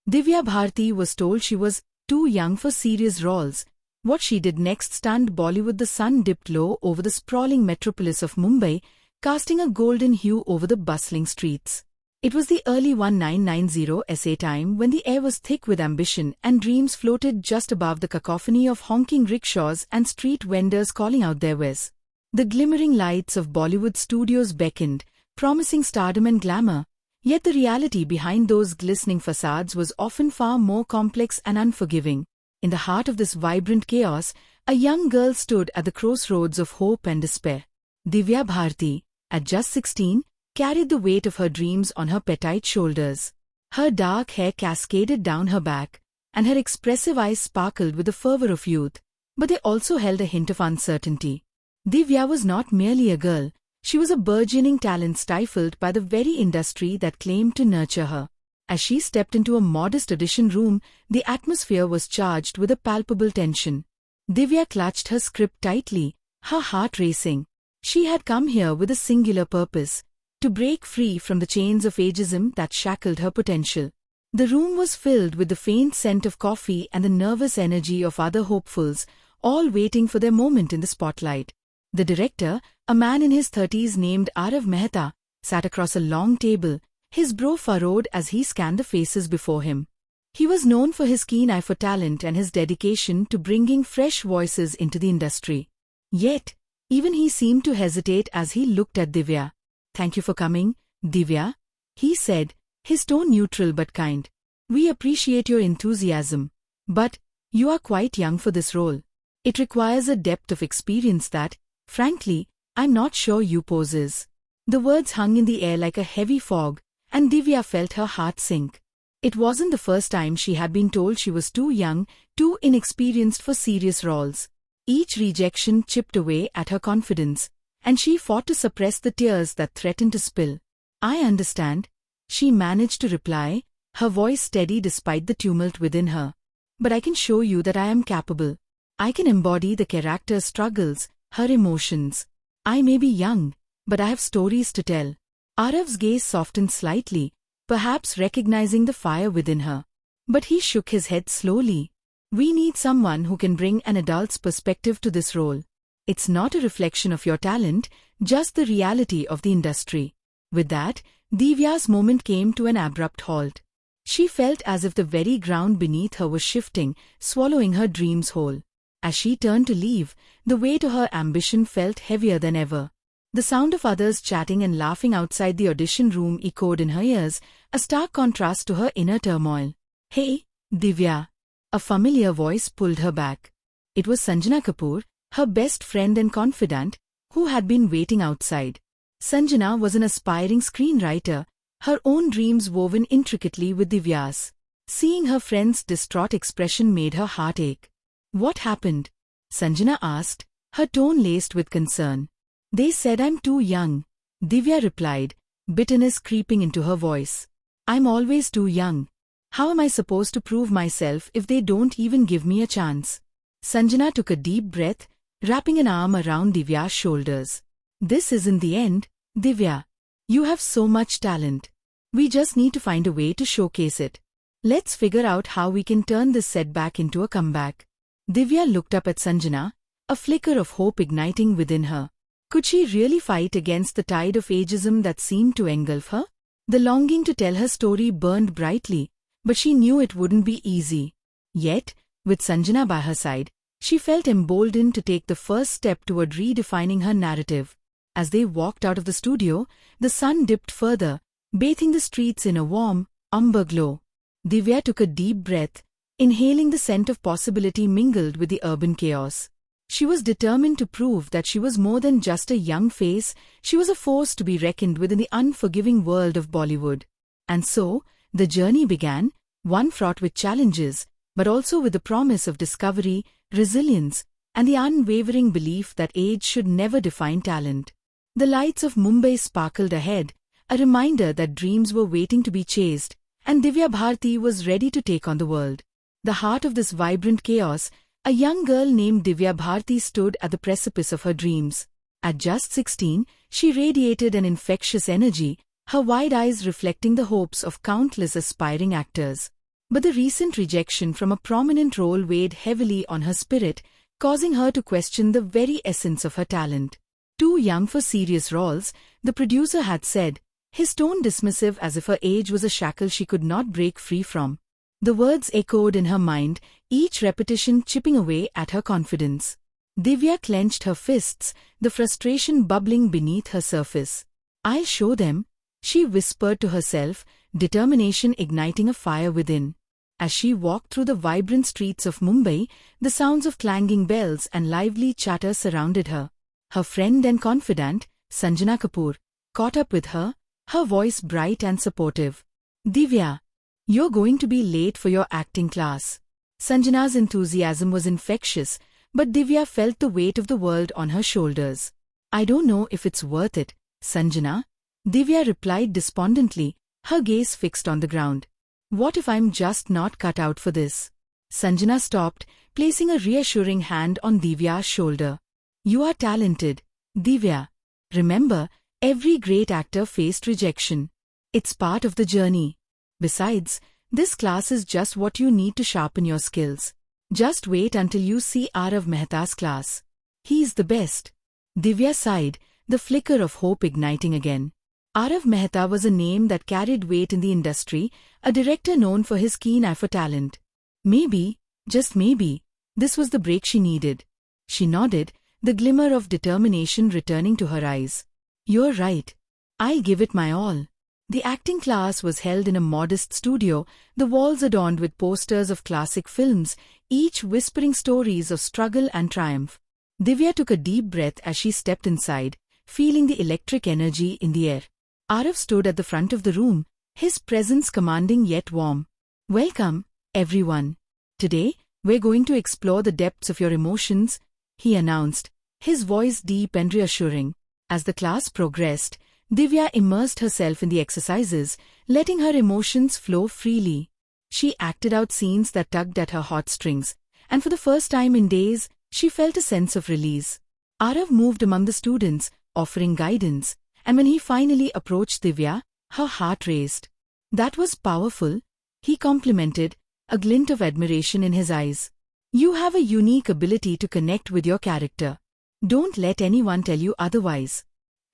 Divya Bharti was told she was too young for serious roles. What she did next stunned Bollywood. The sun dipped low over the sprawling metropolis of Mumbai, casting a golden hue over the bustling streets. It was the early 1990 SA time when the air was thick with ambition and dreams floated just above the cacophony of honking rickshaws and street vendors calling out their wares. The glimmering lights of Bollywood studios beckoned, promising stardom and glamour. Yet the reality behind those glistening facades was often far more complex and unforgiving. In the heart of this vibrant chaos, a young girl stood at the crossroads of hope and despair. Divya Bharti, at just 16, carried the weight of her dreams on her petite shoulders. Her dark hair cascaded down her back, and her expressive eyes sparkled with the fervor of youth, but they also held a hint of uncertainty. Divya was not merely a girl. She was a burgeoning talent stifled by the very industry that claimed to nurture her. As she stepped into a modest audition room, the atmosphere was charged with a palpable tension. Divya clutched her script tightly, her heart racing. She had come here with a singular purpose: to break free from the chains of ageism that shackled her potential. The room was filled with the faint scent of coffee and the nervous energy of other hopefuls, all waiting for their moment in the spotlight. The director, a man in his 30s named Arav Mehta, sat across a long table, his brow furrowed as he scanned the faces before him. He was known for his keen eye for talent and his dedication to bringing fresh voices into the industry. Yet, even he seemed to hesitate as he looked at Divya. "Thank you for coming, Divya," he said, his tone neutral but kind. "We appreciate your enthusiasm, but you are quite young for this role. It requires a depth of experience that, frankly, I'm not sure you possess." The words hung in the air like a heavy fog, and Divya felt her heart sink. It wasn't the first time she had been told she was too young, too inexperienced for serious roles. Each rejection chipped away at her confidence, and she fought to suppress the tears that threatened to spill. "I understand," she managed to reply, her voice steady despite the tumult within her. "But I can show you that I am capable. I can embody the character's struggles, her emotions. I may be young, but I have stories to tell." Arav's gaze softened slightly, perhaps recognizing the fire within her. But he shook his head slowly. "We need someone who can bring an adult's perspective to this role. It's not a reflection of your talent, just the reality of the industry." With that, Divya's moment came to an abrupt halt. She felt as if the very ground beneath her was shifting, swallowing her dreams whole. As she turned to leave, the weight of her ambition felt heavier than ever. The sound of others chatting and laughing outside the audition room echoed in her ears, a stark contrast to her inner turmoil. "Hey, Divya." A familiar voice pulled her back. It was Sanjana Kapoor, her best friend and confidant, who had been waiting outside. Sanjana was an aspiring screenwriter, her own dreams woven intricately with Divya's. Seeing her friend's distraught expression made her heart ache. "What happened?" Sanjana asked, her tone laced with concern. "They said I'm too young," Divya replied, bitterness creeping into her voice. "I'm always too young. How am I supposed to prove myself if they don't even give me a chance?" Sanjana took a deep breath, wrapping an arm around Divya's shoulders. "This isn't the end, Divya. You have so much talent. We just need to find a way to showcase it. Let's figure out how we can turn this setback into a comeback." Divya looked up at Sanjana, a flicker of hope igniting within her. Could she really fight against the tide of ageism that seemed to engulf her? The longing to tell her story burned brightly, but she knew it wouldn't be easy. Yet, with Sanjana by her side, she felt emboldened to take the first step toward redefining her narrative. As they walked out of the studio, the sun dipped further, bathing the streets in a warm, umber glow. Divya took a deep breath, inhaling the scent of possibility mingled with the urban chaos. She was determined to prove that she was more than just a young face, she was a force to be reckoned with in the unforgiving world of Bollywood. And so, the journey began, one fraught with challenges, but also with the promise of discovery, resilience, and the unwavering belief that age should never define talent. The lights of Mumbai sparkled ahead, a reminder that dreams were waiting to be chased, and Divya Bharti was ready to take on the world. The heart of this vibrant chaos, a young girl named Divya Bharti stood at the precipice of her dreams. At just 16, she radiated an infectious energy, her wide eyes reflecting the hopes of countless aspiring actors. But the recent rejection from a prominent role weighed heavily on her spirit, causing her to question the very essence of her talent. Too young for serious roles, the producer had said, his tone dismissive as if her age was a shackle she could not break free from. The words echoed in her mind, each repetition chipping away at her confidence. Divya clenched her fists, the frustration bubbling beneath her surface. "I'll show them," she whispered to herself, determination igniting a fire within. As she walked through the vibrant streets of Mumbai, the sounds of clanging bells and lively chatter surrounded her. Her friend and confidant, Sanjana Kapoor, caught up with her, her voice bright and supportive. "Divya, you're going to be late for your acting class." Sanjana's enthusiasm was infectious, but Divya felt the weight of the world on her shoulders. "I don't know if it's worth it, Sanjana," Divya replied despondently, her gaze fixed on the ground. "What if I'm just not cut out for this?" Sanjana stopped, placing a reassuring hand on Divya's shoulder. "You are talented, Divya. Remember, every great actor faced rejection. It's part of the journey. Besides, this class is just what you need to sharpen your skills. Just wait until you see Arav Mehta's class. He's the best." Divya sighed, the flicker of hope igniting again. Arav Mehta was a name that carried weight in the industry, a director known for his keen eye for talent. Maybe, just maybe, this was the break she needed. She nodded, the glimmer of determination returning to her eyes. "You're right. I'll give it my all." The acting class was held in a modest studio, the walls adorned with posters of classic films, each whispering stories of struggle and triumph. Divya took a deep breath as she stepped inside, feeling the electric energy in the air. Arav stood at the front of the room, his presence commanding yet warm. "Welcome, everyone. Today, we're going to explore the depths of your emotions," he announced, his voice deep and reassuring. As the class progressed, Divya immersed herself in the exercises, letting her emotions flow freely. She acted out scenes that tugged at her heartstrings, and for the first time in days, she felt a sense of release. Arav moved among the students, offering guidance, and when he finally approached Divya, her heart raced. "That was powerful," he complimented, a glint of admiration in his eyes. "You have a unique ability to connect with your character. Don't let anyone tell you otherwise."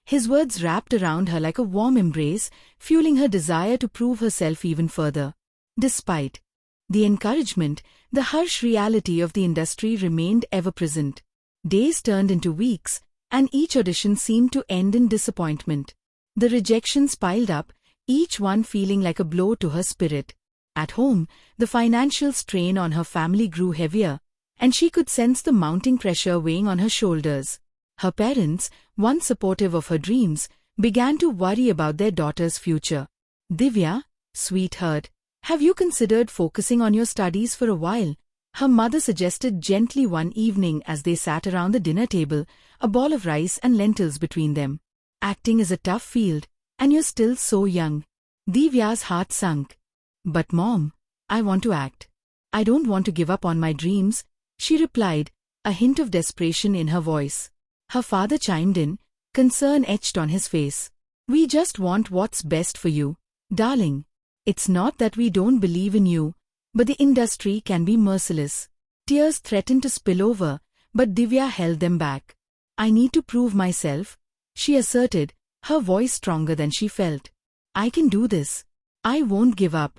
His words wrapped around her like a warm embrace, fueling her desire to prove herself even further. Despite the encouragement, the harsh reality of the industry remained ever-present. Days turned into weeks, and each audition seemed to end in disappointment. The rejections piled up, each one feeling like a blow to her spirit. At home, the financial strain on her family grew heavier, and she could sense the mounting pressure weighing on her shoulders. Her parents, once supportive of her dreams, began to worry about their daughter's future. "Divya, sweetheart, have you considered focusing on your studies for a while?" her mother suggested gently one evening as they sat around the dinner table, a ball of rice and lentils between them. "Acting is a tough field, and you're still so young." Divya's heart sunk. "But Mom, I want to act. I don't want to give up on my dreams," she replied, a hint of desperation in her voice. Her father chimed in, concern etched on his face. "We just want what's best for you, darling. It's not that we don't believe in you, but the industry can be merciless." Tears threatened to spill over, but Divya held them back. "I need to prove myself," she asserted, her voice stronger than she felt. "I can do this. I won't give up."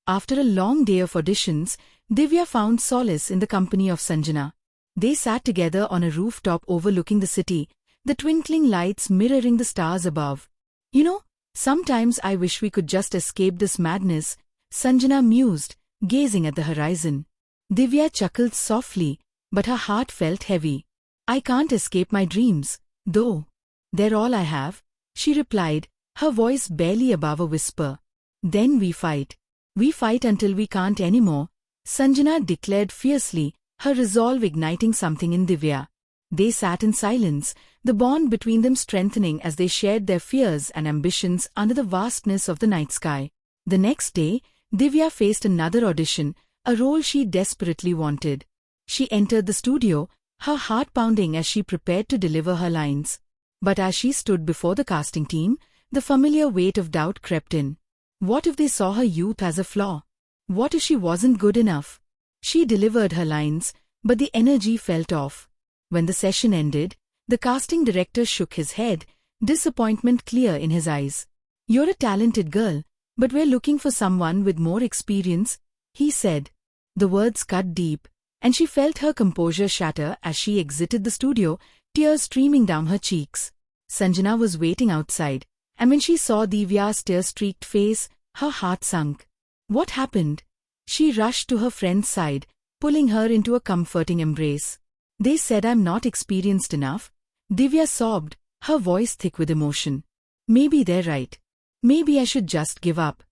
After a long day of auditions, Divya found solace in the company of Sanjana. They sat together on a rooftop overlooking the city, the twinkling lights mirroring the stars above. "You know, sometimes I wish we could just escape this madness," Sanjana mused, gazing at the horizon. Divya chuckled softly, but her heart felt heavy. "I can't escape my dreams, though. They're all I have," she replied, her voice barely above a whisper. "Then we fight. We fight until we can't anymore," Sanjana declared fiercely, her resolve igniting something in Divya. They sat in silence, the bond between them strengthening as they shared their fears and ambitions under the vastness of the night sky. The next day, Divya faced another audition, a role she desperately wanted. She entered the studio, her heart pounding as she prepared to deliver her lines. But as she stood before the casting team, the familiar weight of doubt crept in. What if they saw her youth as a flaw? What if she wasn't good enough? She delivered her lines, but the energy felt off. When the session ended, the casting director shook his head, disappointment clear in his eyes. "You're a talented girl, but we're looking for someone with more experience," he said. The words cut deep, and she felt her composure shatter as she exited the studio, tears streaming down her cheeks. Sanjana was waiting outside, and when she saw Divya's tear-streaked face, her heart sunk. What happened? She rushed to her friend's side, pulling her into a comforting embrace. "They said I'm not experienced enough," Divya sobbed, her voice thick with emotion. "Maybe they're right. Maybe I should just give up."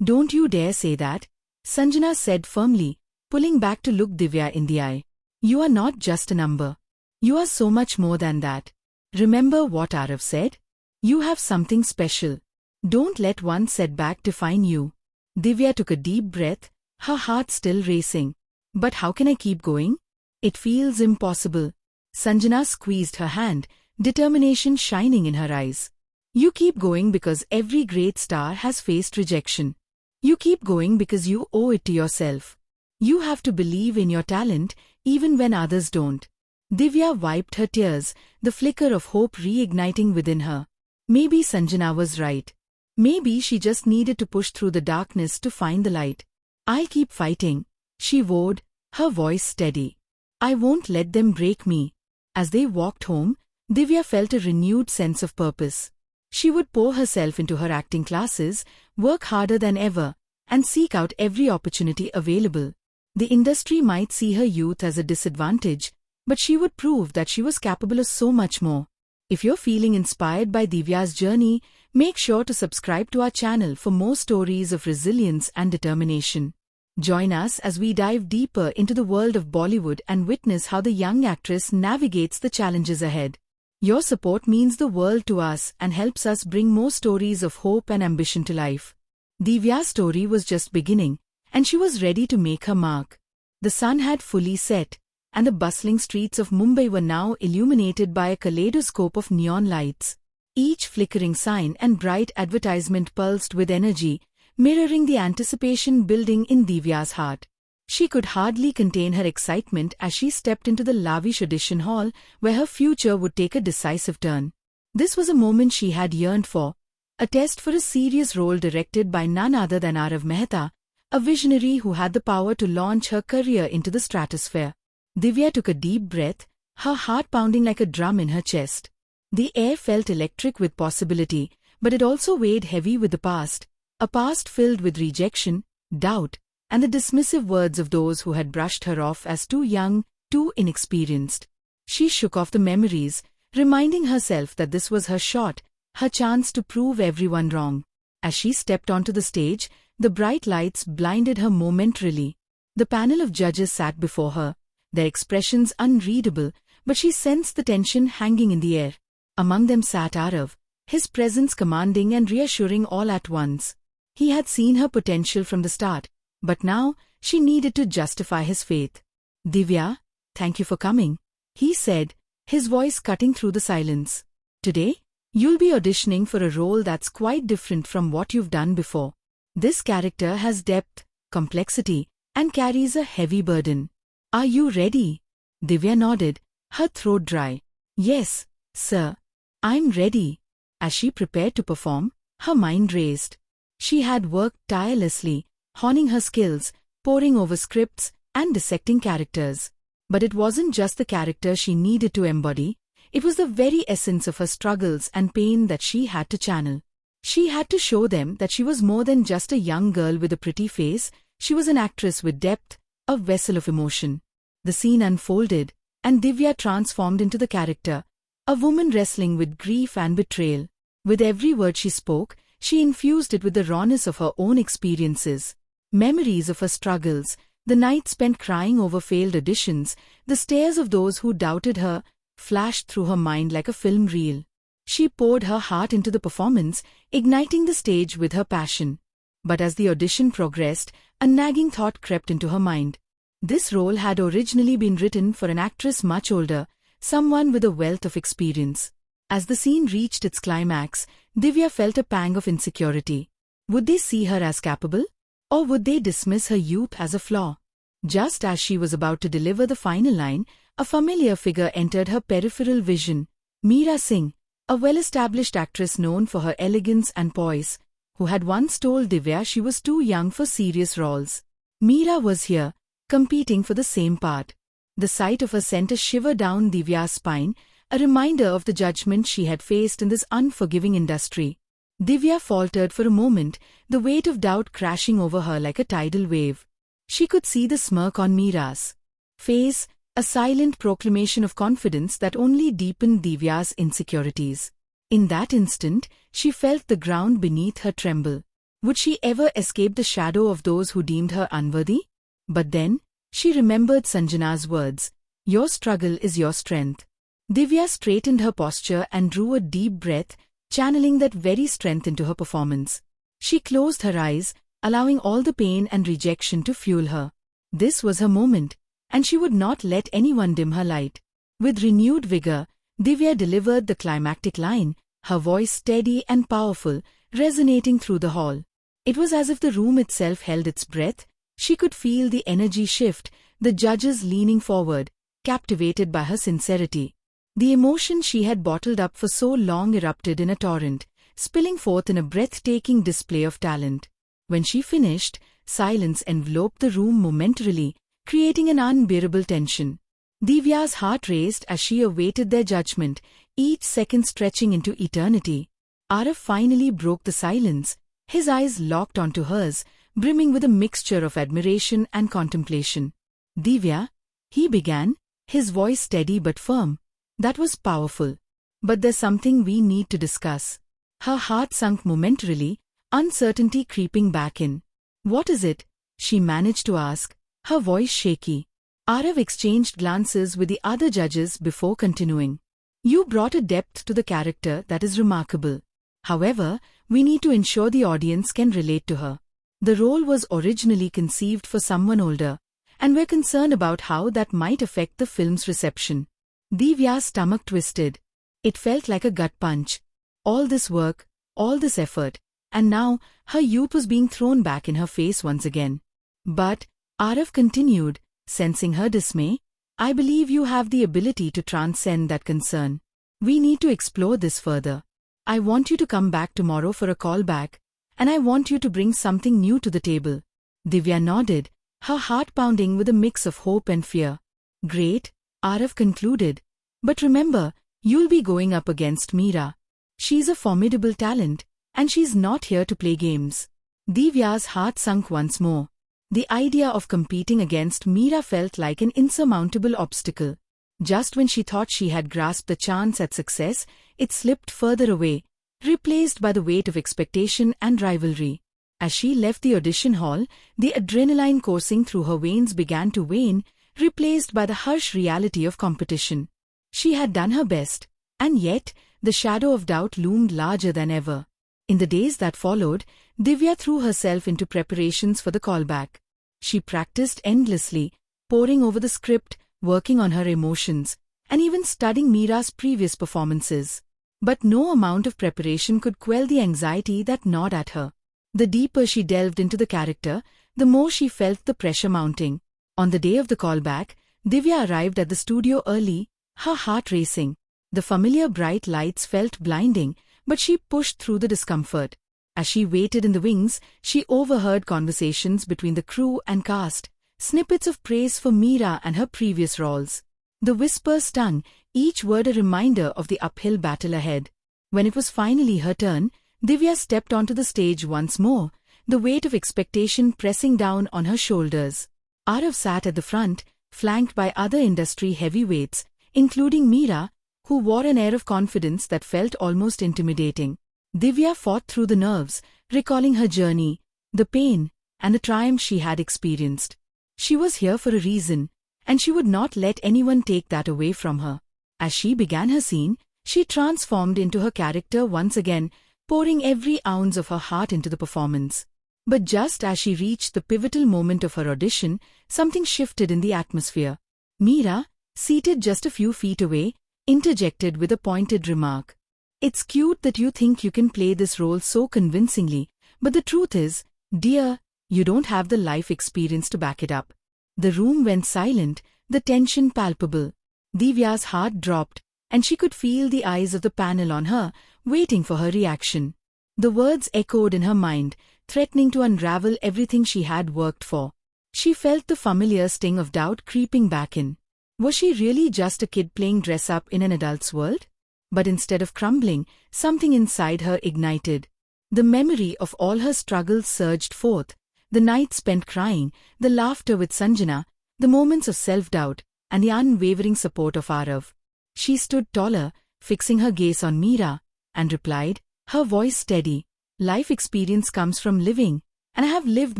"Don't you dare say that," Sanjana said firmly, pulling back to look Divya in the eye. "You are not just a number. You are so much more than that. Remember what Arav said? You have something special. Don't let one setback define you." Divya took a deep breath, her heart still racing. "But how can I keep going? It feels impossible." Sanjana squeezed her hand, determination shining in her eyes. "You keep going because every great star has faced rejection. You keep going because you owe it to yourself. You have to believe in your talent, even when others don't." Divya wiped her tears, the flicker of hope reigniting within her. Maybe Sanjana was right. Maybe she just needed to push through the darkness to find the light. "I'll keep fighting," she vowed, her voice steady. "I won't let them break me." As they walked home, Divya felt a renewed sense of purpose. She would pour herself into her acting classes, work harder than ever, and seek out every opportunity available. The industry might see her youth as a disadvantage, but she would prove that she was capable of so much more. If you're feeling inspired by Divya's journey, make sure to subscribe to our channel for more stories of resilience and determination. Join us as we dive deeper into the world of Bollywood and witness how the young actress navigates the challenges ahead. Your support means the world to us and helps us bring more stories of hope and ambition to life. Divya's story was just beginning, and she was ready to make her mark. The sun had fully set, and the bustling streets of Mumbai were now illuminated by a kaleidoscope of neon lights. Each flickering sign and bright advertisement pulsed with energy, mirroring the anticipation building in Divya's heart. She could hardly contain her excitement as she stepped into the lavish audition hall where her future would take a decisive turn. This was a moment she had yearned for, a test for a serious role directed by none other than Arav Mehta, a visionary who had the power to launch her career into the stratosphere. Divya took a deep breath, her heart pounding like a drum in her chest. The air felt electric with possibility, but it also weighed heavy with the past, a past filled with rejection, doubt, and the dismissive words of those who had brushed her off as too young, too inexperienced. She shook off the memories, reminding herself that this was her shot, her chance to prove everyone wrong. As she stepped onto the stage, the bright lights blinded her momentarily. The panel of judges sat before her, their expressions unreadable, but she sensed the tension hanging in the air. Among them sat Arav, his presence commanding and reassuring all at once. He had seen her potential from the start, but now she needed to justify his faith. "Divya, thank you for coming," he said, his voice cutting through the silence. "Today, you'll be auditioning for a role that's quite different from what you've done before. This character has depth, complexity, and carries a heavy burden. Are you ready?" Divya nodded, her throat dry. "Yes, sir. I'm ready." As she prepared to perform, her mind raced. She had worked tirelessly, honing her skills, poring over scripts, and dissecting characters. But it wasn't just the character she needed to embody, it was the very essence of her struggles and pain that she had to channel. She had to show them that she was more than just a young girl with a pretty face, she was an actress with depth, a vessel of emotion. The scene unfolded, and Divya transformed into the character, a woman wrestling with grief and betrayal. With every word she spoke, she infused it with the rawness of her own experiences. Memories of her struggles, the nights spent crying over failed auditions, the stares of those who doubted her, flashed through her mind like a film reel. She poured her heart into the performance, igniting the stage with her passion. But as the audition progressed, a nagging thought crept into her mind. This role had originally been written for an actress much older, someone with a wealth of experience. As the scene reached its climax, Divya felt a pang of insecurity. Would they see her as capable? Or would they dismiss her youth as a flaw? Just as she was about to deliver the final line, a familiar figure entered her peripheral vision. Meera Singh, a well-established actress known for her elegance and poise, who had once told Divya she was too young for serious roles. Meera was here, competing for the same part. The sight of her sent a shiver down Divya's spine, a reminder of the judgment she had faced in this unforgiving industry. Divya faltered for a moment, the weight of doubt crashing over her like a tidal wave. She could see the smirk on Meera's face, a silent proclamation of confidence that only deepened Divya's insecurities. In that instant, she felt the ground beneath her tremble. Would she ever escape the shadow of those who deemed her unworthy? But then, she remembered Sanjana's words, "Your struggle is your strength." Divya straightened her posture and drew a deep breath, channeling that very strength into her performance. She closed her eyes, allowing all the pain and rejection to fuel her. This was her moment, and she would not let anyone dim her light. With renewed vigor, Divya delivered the climactic line, her voice steady and powerful, resonating through the hall. It was as if the room itself held its breath. She could feel the energy shift, the judges leaning forward, captivated by her sincerity. The emotion she had bottled up for so long erupted in a torrent, spilling forth in a breathtaking display of talent. When she finished, silence enveloped the room momentarily, creating an unbearable tension. Divya's heart raced as she awaited their judgment, each second stretching into eternity. Arav finally broke the silence, his eyes locked onto hers, brimming with a mixture of admiration and contemplation. "Divya," he began, his voice steady but firm. "That was powerful. But there's something we need to discuss." Her heart sunk momentarily, uncertainty creeping back in. "What is it?" she managed to ask, her voice shaky. Arav exchanged glances with the other judges before continuing. "You brought a depth to the character that is remarkable. However, we need to ensure the audience can relate to her. The role was originally conceived for someone older, and we're concerned about how that might affect the film's reception." Divya's stomach twisted. It felt like a gut punch. All this work, all this effort, and now her youth was being thrown back in her face once again. "But," Arav continued, sensing her dismay, "I believe you have the ability to transcend that concern. We need to explore this further. I want you to come back tomorrow for a call back, and I want you to bring something new to the table." Divya nodded, her heart pounding with a mix of hope and fear. "Great," Arav concluded. "But remember, you'll be going up against Meera. She's a formidable talent, and she's not here to play games." Divya's heart sunk once more. The idea of competing against Meera felt like an insurmountable obstacle. Just when she thought she had grasped the chance at success, it slipped further away, replaced by the weight of expectation and rivalry. As she left the audition hall, the adrenaline coursing through her veins began to wane, replaced by the harsh reality of competition. She had done her best, and yet the shadow of doubt loomed larger than ever. In the days that followed, Divya threw herself into preparations for the callback. She practiced endlessly, poring over the script, working on her emotions, and even studying Meera's previous performances. But no amount of preparation could quell the anxiety that gnawed at her. The deeper she delved into the character, the more she felt the pressure mounting. On the day of the callback, Divya arrived at the studio early, her heart racing. The familiar bright lights felt blinding, but she pushed through the discomfort. As she waited in the wings, she overheard conversations between the crew and cast, snippets of praise for Meera and her previous roles. The whispers stung, each word a reminder of the uphill battle ahead. When it was finally her turn, Divya stepped onto the stage once more, the weight of expectation pressing down on her shoulders. Arav sat at the front, flanked by other industry heavyweights, including Meera, who wore an air of confidence that felt almost intimidating. Divya fought through the nerves, recalling her journey, the pain, and the triumph she had experienced. She was here for a reason, and she would not let anyone take that away from her. As she began her scene, she transformed into her character once again, pouring every ounce of her heart into the performance. But just as she reached the pivotal moment of her audition, something shifted in the atmosphere. Meera, seated just a few feet away, interjected with a pointed remark. "It's cute that you think you can play this role so convincingly, but the truth is, dear, You don't have the life experience to back it up. The room went silent, the tension palpable. Divya's heart dropped, and she could feel the eyes of the panel on her, waiting for her reaction. The words echoed in her mind, threatening to unravel everything she had worked for. She felt the familiar sting of doubt creeping back in. Was she really just a kid playing dress-up in an adult's world? But instead of crumbling, something inside her ignited. The memory of all her struggles surged forth, the nights spent crying, the laughter with Sanjana, the moments of self-doubt, and the unwavering support of Arav. She stood taller, fixing her gaze on Meera, and replied, her voice steady, life experience comes from living, and I have lived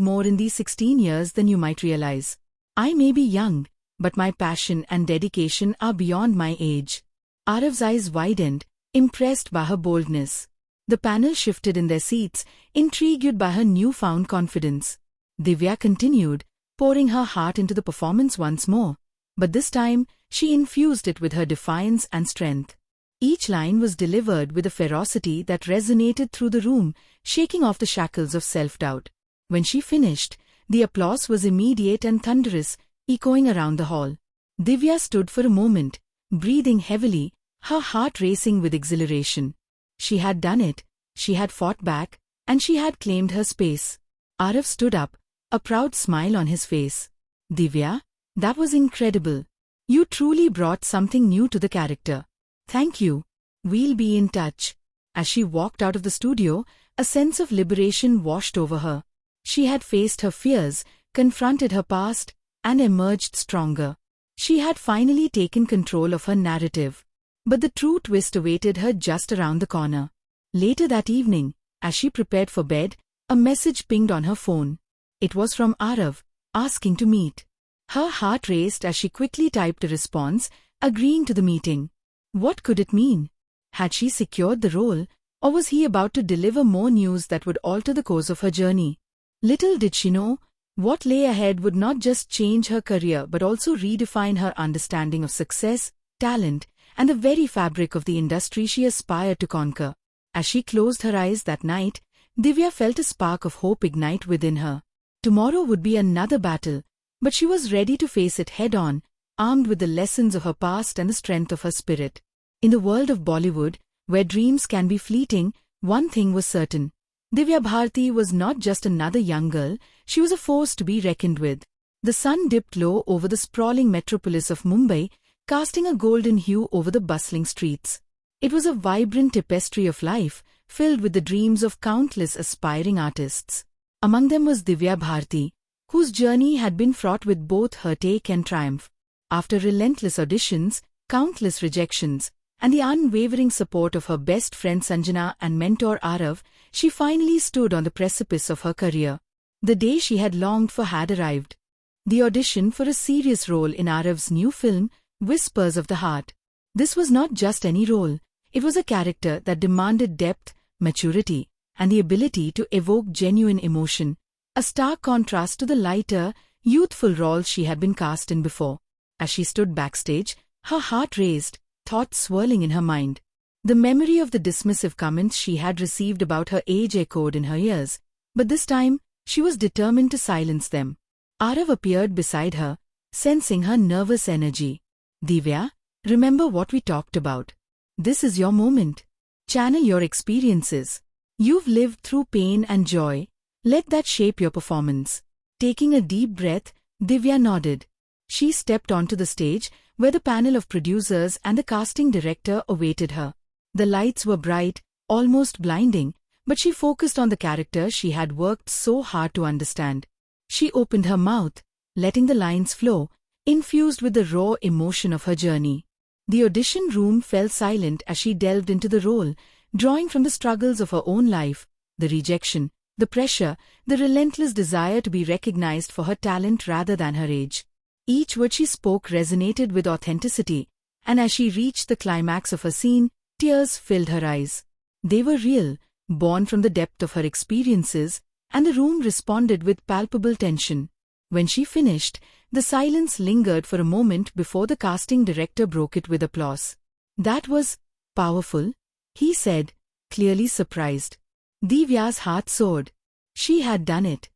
more in these 16 years than you might realize. I may be young, but my passion and dedication are beyond my age. Arav's eyes widened, impressed by her boldness. The panel shifted in their seats, intrigued by her newfound confidence. Divya continued, pouring her heart into the performance once more, but this time, she infused it with her defiance and strength. Each line was delivered with a ferocity that resonated through the room, shaking off the shackles of self-doubt. When she finished, the applause was immediate and thunderous, echoing around the hall. Divya stood for a moment, breathing heavily, her heart racing with exhilaration. She had done it, she had fought back, and she had claimed her space. Arav stood up, a proud smile on his face. Divya, that was incredible. You truly brought something new to the character. Thank you. We'll be in touch. As she walked out of the studio, a sense of liberation washed over her. She had faced her fears, confronted her past, and emerged stronger. She had finally taken control of her narrative. But the true twist awaited her just around the corner. Later that evening, as she prepared for bed, a message pinged on her phone. It was from Arav, asking to meet. Her heart raced as she quickly typed a response, agreeing to the meeting. What could it mean? Had she secured the role, or was he about to deliver more news that would alter the course of her journey? Little did she know, what lay ahead would not just change her career but also redefine her understanding of success, talent, and the very fabric of the industry she aspired to conquer. As she closed her eyes that night, Divya felt a spark of hope ignite within her. Tomorrow would be another battle, but she was ready to face it head-on, armed with the lessons of her past and the strength of her spirit. In the world of Bollywood, where dreams can be fleeting, one thing was certain. Divya Bharti was not just another young girl, she was a force to be reckoned with. The sun dipped low over the sprawling metropolis of Mumbai, casting a golden hue over the bustling streets. It was a vibrant tapestry of life, filled with the dreams of countless aspiring artists. Among them was Divya Bharti, whose journey had been fraught with both heartache and triumph. After relentless auditions, countless rejections, and the unwavering support of her best friend Sanjana and mentor Arav, she finally stood on the precipice of her career. The day she had longed for had arrived. The audition for a serious role in Arav's new film, Whispers of the Heart. This was not just any role, it was a character that demanded depth, maturity, and the ability to evoke genuine emotion, a stark contrast to the lighter, youthful roles she had been cast in before. As she stood backstage, her heart raced, thoughts swirling in her mind. The memory of the dismissive comments she had received about her age echoed in her ears, but this time, she was determined to silence them. Arav appeared beside her, sensing her nervous energy. Divya, remember what we talked about. This is your moment. Channel your experiences. You've lived through pain and joy. Let that shape your performance. Taking a deep breath, Divya nodded. She stepped onto the stage, where the panel of producers and the casting director awaited her. The lights were bright, almost blinding, but she focused on the character she had worked so hard to understand. She opened her mouth, letting the lines flow, infused with the raw emotion of her journey. The audition room fell silent as she delved into the role, drawing from the struggles of her own life, the rejection, the pressure, the relentless desire to be recognized for her talent rather than her age. Each word she spoke resonated with authenticity, and as she reached the climax of her scene, tears filled her eyes. They were real, born from the depth of her experiences, and the room responded with palpable tension. When she finished, the silence lingered for a moment before the casting director broke it with applause. That was powerful, he said, clearly surprised. Divya's heart soared. She had done it.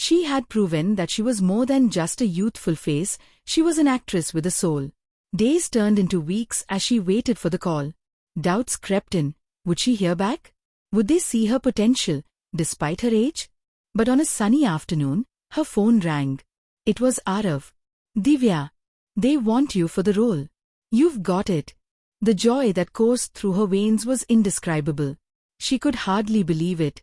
She had proven that she was more than just a youthful face, she was an actress with a soul. Days turned into weeks as she waited for the call. Doubts crept in. Would she hear back? Would they see her potential, despite her age? But on a sunny afternoon, her phone rang. It was Arav. Divya. They want you for the role. You've got it. The joy that coursed through her veins was indescribable. She could hardly believe it.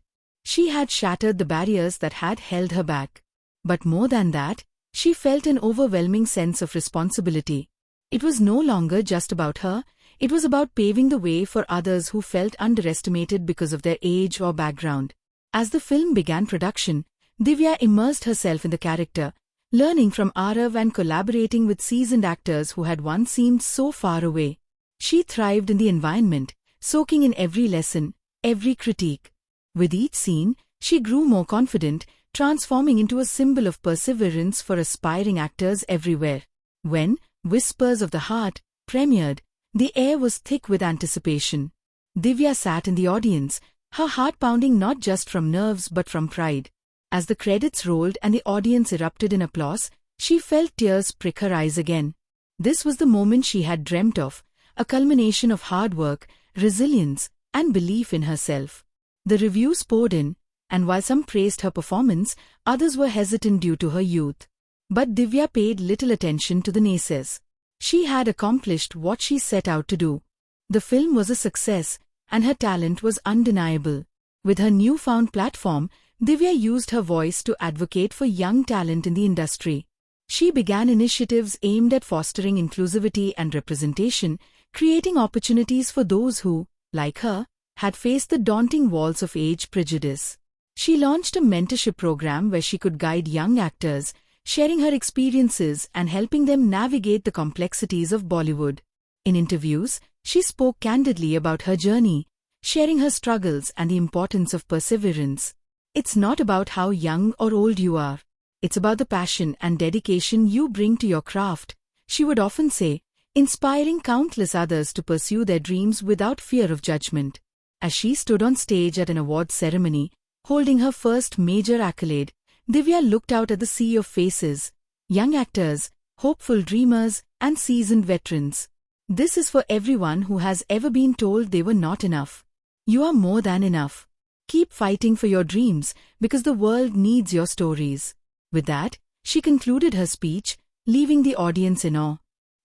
She had shattered the barriers that had held her back. But more than that, she felt an overwhelming sense of responsibility. It was no longer just about her, it was about paving the way for others who felt underestimated because of their age or background. As the film began production, Divya immersed herself in the character, learning from Arav and collaborating with seasoned actors who had once seemed so far away. She thrived in the environment, soaking in every lesson, every critique. With each scene, she grew more confident, transforming into a symbol of perseverance for aspiring actors everywhere. When Whispers of the Heart premiered, the air was thick with anticipation. Divya sat in the audience, her heart pounding not just from nerves but from pride. As the credits rolled and the audience erupted in applause, she felt tears prick her eyes again. This was the moment she had dreamt of, a culmination of hard work, resilience, and belief in herself. The reviews poured in, and while some praised her performance, others were hesitant due to her youth. But Divya paid little attention to the naysayers. She had accomplished what she set out to do. The film was a success, and her talent was undeniable. With her newfound platform, Divya used her voice to advocate for young talent in the industry. She began initiatives aimed at fostering inclusivity and representation, creating opportunities for those who, like her, had faced the daunting walls of age prejudice. She launched a mentorship program where she could guide young actors, sharing her experiences and helping them navigate the complexities of Bollywood. In interviews, she spoke candidly about her journey, sharing her struggles and the importance of perseverance. It's not about how young or old you are. It's about the passion and dedication you bring to your craft, she would often say, inspiring countless others to pursue their dreams without fear of judgment. As she stood on stage at an awards ceremony, holding her first major accolade, Divya looked out at the sea of faces, young actors, hopeful dreamers, and seasoned veterans. This is for everyone who has ever been told they were not enough. You are more than enough. Keep fighting for your dreams, because the world needs your stories. With that, she concluded her speech, leaving the audience in awe.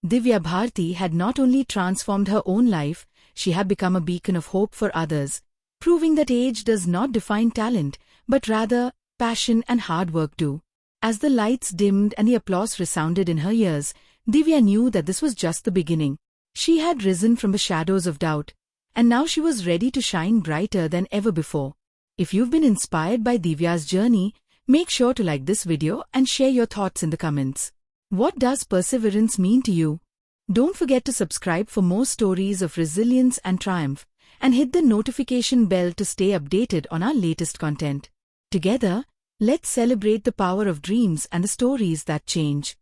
Divya Bharti had not only transformed her own life, she had become a beacon of hope for others, proving that age does not define talent, but rather, passion and hard work do. As the lights dimmed and the applause resounded in her ears, Divya knew that this was just the beginning. She had risen from the shadows of doubt, and now she was ready to shine brighter than ever before. If you've been inspired by Divya's journey, make sure to like this video and share your thoughts in the comments. What does perseverance mean to you? Don't forget to subscribe for more stories of resilience and triumph, and hit the notification bell to stay updated on our latest content. Together, let's celebrate the power of dreams and the stories that change.